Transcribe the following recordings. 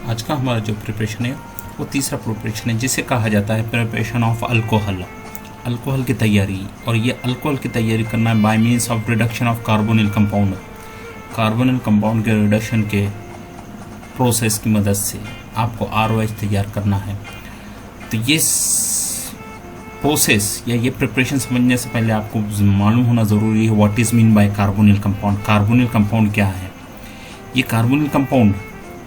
आज का हमारा जो प्रिपरेशन है वो तीसरा प्रिपरेशन है जिसे कहा जाता है प्रिपरेशन ऑफ अल्कोहल। अल्कोहल की तैयारी, और ये अल्कोहल की तैयारी करना है bye means of reduction of carbonyl compound. Carbonyl compound के रिडक्शन के प्रोसेस की मदद से आपको ROH तैयार करना है। तो ये प्रोसेस या ये प्रिपरेशन समझने से पहले आपको मालूम होना ज़रूरी है what is mean by carbonyl compound. Carbonyl compound क्या है? ये कार्बोनिल कंपाउंड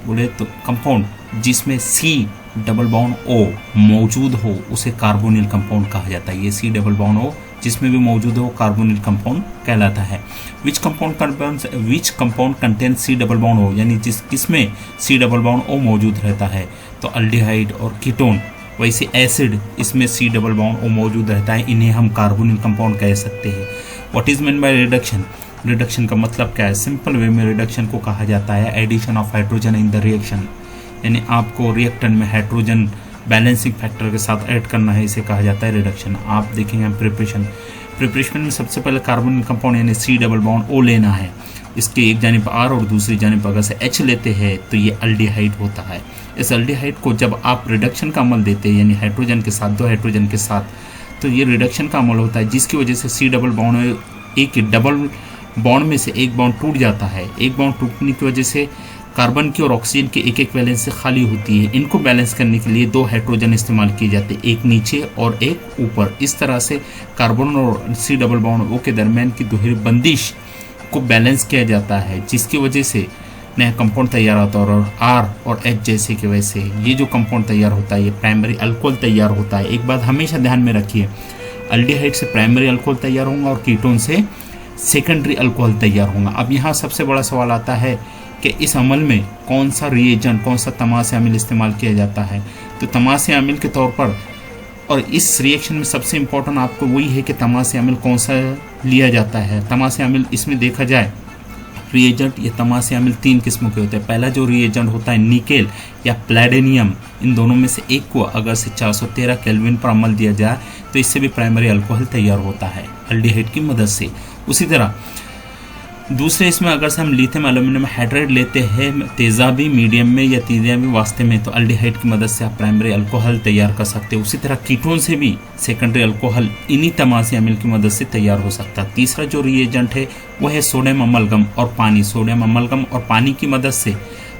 बोले तो कंपाउंड जिसमें C+O मौजूद हो उसे कार्बोनिल कंपाउंड कहा जाता है। ये C+O जिसमें भी मौजूद हो कार्बोनिल कंपाउंड कहलाता है। विच कंपाउंड कंटेन C+O, यानी किसमें C+O मौजूद रहता है? तो अल्डिहाइड और कीटोन, वैसे एसिड इसमें C+O मौजूद रहता है, इन्हें हम कार्बोनिल कंपाउंड कह सकते हैं। What is mean by reduction? Reduction का मतलब क्या है? सिंपल वे में रिडक्शन को कहा जाता है addition of hydrogen in the reaction, यानी आपको रिएक्टेंट में हाइड्रोजन बैलेंसिंग फैक्टर के साथ ऐड करना है, इसे कहा जाता है रिडक्शन। आप देखेंगे हम प्रिपरेशन में सबसे पहले कार्बोनिल कंपाउंड यानी C+O लेना है। इसके एक जानिब R और दूसरी जानिब अगर से H लेते हैं तो ये अल्डिहाइड होता है। इस अल्डिहाइड को जब आप रिडक्शन का अमल देते हैं यानी हाइड्रोजन के साथ, दो हाइड्रोजन के साथ, तो ये रिडक्शन का अमल होता है जिसकी वजह से C+O एक डबल बॉन्ड में से एक बॉन्ड टूट जाता है। एक बॉन्ड टूटने की वजह से कार्बन की और ऑक्सीजन की एक वैलेंस से खाली होती है। इनको बैलेंस करने के लिए दो हाइड्रोजन इस्तेमाल किए जाते हैं, एक नीचे और एक ऊपर। इस तरह से कार्बन और C+O के दरमियान की दोहरी बंदिश को बैलेंस किया जाता है, जिसकी वजह से नया कंपाउंड तैयार होता है। और R और H जैसे की वजह से ये जो कंपाउंड तैयार होता है ये प्राइमरी अल्कोहल तैयार होता है। एक बात हमेशा ध्यान में रखिए, अल्डिहाइड से प्राइमरी अल्कोहल तैयार होगा और कीटोन से सेकेंडरी अल्कोहल तैयार होगा। अब यहाँ सबसे बड़ा सवाल आता है कि इस अमल में कौन सा रिएजेंट, कौन सा तमाशे अमील इस्तेमाल किया जाता है? तो तमाशे अमील के तौर पर, और इस रिएक्शन में सबसे इम्पोर्टेंट आपको वही है कि तमाशे अमील कौन सा लिया जाता है। तमाशे अमील इसमें देखा जाए रिएजेंट, ये तमाशे अमील 3 किस्मों के होते हैं। पहला जो रिएजेंट होता है निकेल या प्लैटिनम, इन दोनों में से एक को अगर से 413 केल्विन पर अमल दिया जाए तो इससे भी प्राइमरी अल्कोहल तैयार होता है अल्डिहाइड की मदद से। उसी तरह दूसरे इसमें अगर से हम लिथियम एल्यूमिनियम हाइड्राइड लेते हैं तेजाबी मीडियम में या तेजाबी वास्ते में, तो अल्डिहाइड की मदद से आप प्राइमरी अल्कोहल तैयार कर सकते हैं। उसी तरह कीटोन से भी सेकेंडरी अल्कोहल इन्हीं तमाशे अमील की मदद से तैयार हो सकता है। तीसरा जो रिएजेंट है वह है सोडियम अमलगम और पानी। सोडियम अमलगम और पानी की मदद से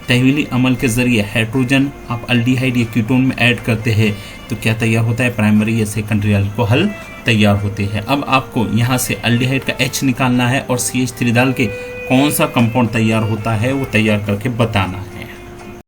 तहवीली अमल के जरिए हाइड्रोजन आप अल्डिहाइड या कीटोन में ऐड करते हैं तो क्या तैयार होता है? प्राइमरी या सेकेंडरी अल्कोहल तैयार होते हैं। अब आपको यहाँ से अल्डिहाइड का H निकालना है और CH3 डाल के कौन सा कंपाउंड तैयार होता है वो तैयार करके बताना है।